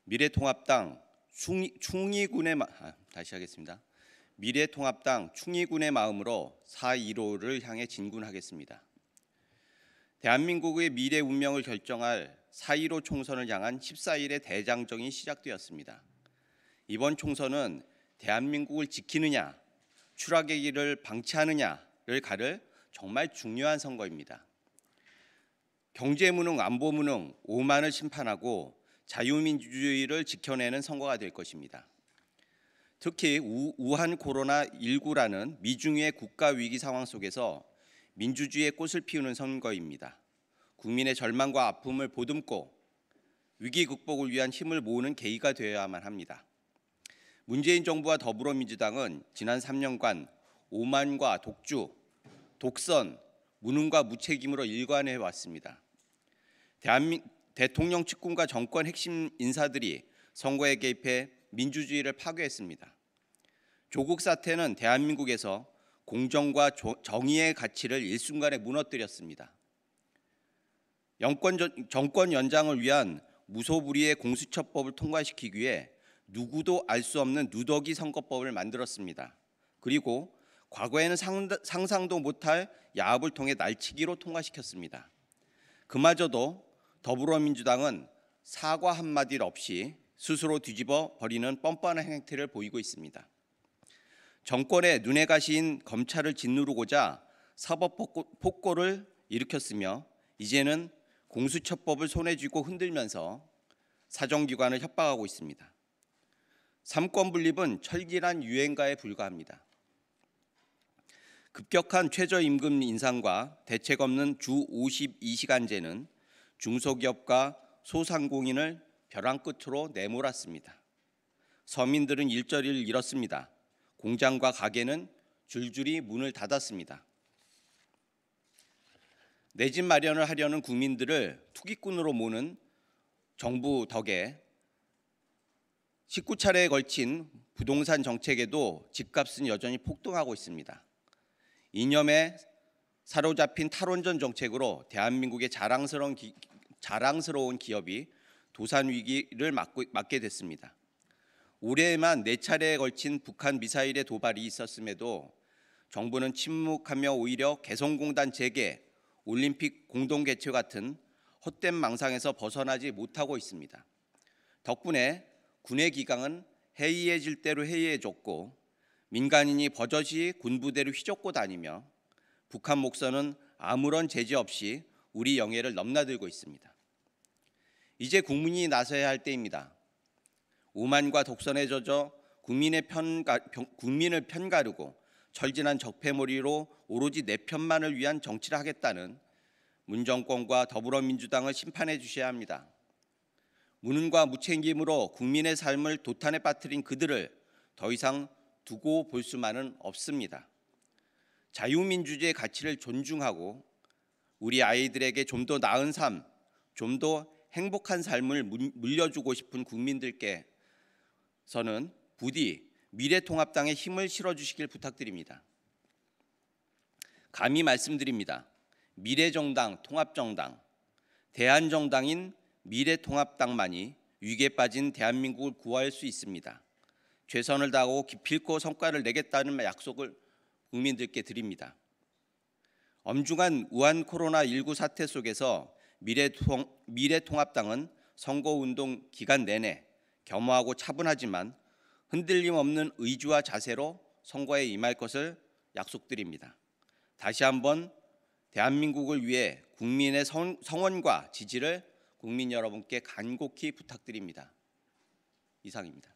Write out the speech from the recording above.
미래통합당 미래통합당 충의군의 마음으로 4.15를 향해 진군하겠습니다. 대한민국의 미래 운명을 결정할 4.15 총선을 향한 14일의 대장정이 시작되었습니다. 이번 총선은 대한민국을 지키느냐, 추락의 길을 방치하느냐를 가를 정말 중요한 선거입니다. 경제무능, 안보무능, 오만을 심판하고 자유민주주의를 지켜내는 선거가 될 것입니다. 특히 우한 코로나19라는 미중의 국가위기 상황 속에서 민주주의의 꽃을 피우는 선거입니다. 국민의 절망과 아픔을 보듬고 위기 극복을 위한 힘을 모으는 계기가 되어야만 합니다. 문재인 정부와 더불어민주당은 지난 3년간 오만과 독주, 독선, 무능과 무책임으로 일관해 왔습니다. 대통령 측근과 정권 핵심 인사들이 선거에 개입해 민주주의를 파괴했습니다. 조국 사태는 대한민국에서 공정과 정의의 가치를 일순간에 무너뜨렸습니다. 정권 연장을 위한 무소불위의 공수처법을 통과시키기 위해 누구도 알 수 없는 누더기 선거법을 만들었습니다. 그리고 과거에는 상상도 못할 야합을 통해 날치기로 통과시켰습니다. 그마저도 더불어민주당은 사과 한마디 없이 스스로 뒤집어 버리는 뻔뻔한 행태를 보이고 있습니다. 정권의 눈에 가시인 검찰을 짓누르고자 사법폭거를 일으켰으며 이제는 공수처법을 손에 쥐고 흔들면서 사정기관을 협박하고 있습니다. 삼권 분립은 철기란 유행가에 불과합니다. 급격한 최저임금 인상과 대책 없는 주 52시간제는 중소기업과 소상공인을 벼랑 끝으로 내몰았습니다. 서민들은 일자리를 잃었습니다. 공장과 가게는 줄줄이 문을 닫았습니다. 내 집 마련을 하려는 국민들을 투기꾼으로 모는 정부 덕에 19차례에 걸친 부동산 정책에도 집값은 여전히 폭등하고 있습니다. 이념에 사로잡힌 탈원전 정책으로 대한민국의 자랑스러운 기업이 도산 위기를 맞게 됐습니다. 올해에만 4차례에 걸친 북한 미사일의 도발이 있었음에도 정부는 침묵하며 오히려 개성공단 재개, 올림픽 공동 개최 같은 헛된 망상에서 벗어나지 못하고 있습니다. 덕분에 군의 기강은 해이해질 대로 해이해졌고 민간인이 버젓이 군부대를 휘젓고 다니며 북한 목선은 아무런 제재 없이 우리 영해를 넘나들고 있습니다. 이제 국민이 나서야 할 때입니다. 오만과 독선에 젖어 국민을 편가르고 철진한 적폐몰이로 오로지 내 편만을 위한 정치를 하겠다는 문 정권과 더불어민주당을 심판해 주셔야 합니다. 무능과 무책임으로 국민의 삶을 도탄에 빠뜨린 그들을 더 이상 두고 볼 수만은 없습니다. 자유민주주의의 가치를 존중하고 우리 아이들에게 좀 더 나은 삶, 좀 더 행복한 삶을 물려주고 싶은 국민들께서는 부디 미래통합당에 힘을 실어주시길 부탁드립니다. 감히 말씀드립니다. 미래정당, 통합정당, 대한정당인 미래통합당만이 위기에 빠진 대한민국을 구할 수 있습니다. 최선을 다하고 기필코 성과를 내겠다는 약속을 국민들께 드립니다. 엄중한 우한 코로나19 사태 속에서 미래통합당은 선거운동 기간 내내 겸허하고 차분하지만 흔들림 없는 의지와 자세로 선거에 임할 것을 약속드립니다. 다시 한번 대한민국을 위해 국민의 성원과 지지를 국민 여러분께 간곡히 부탁드립니다. 이상입니다.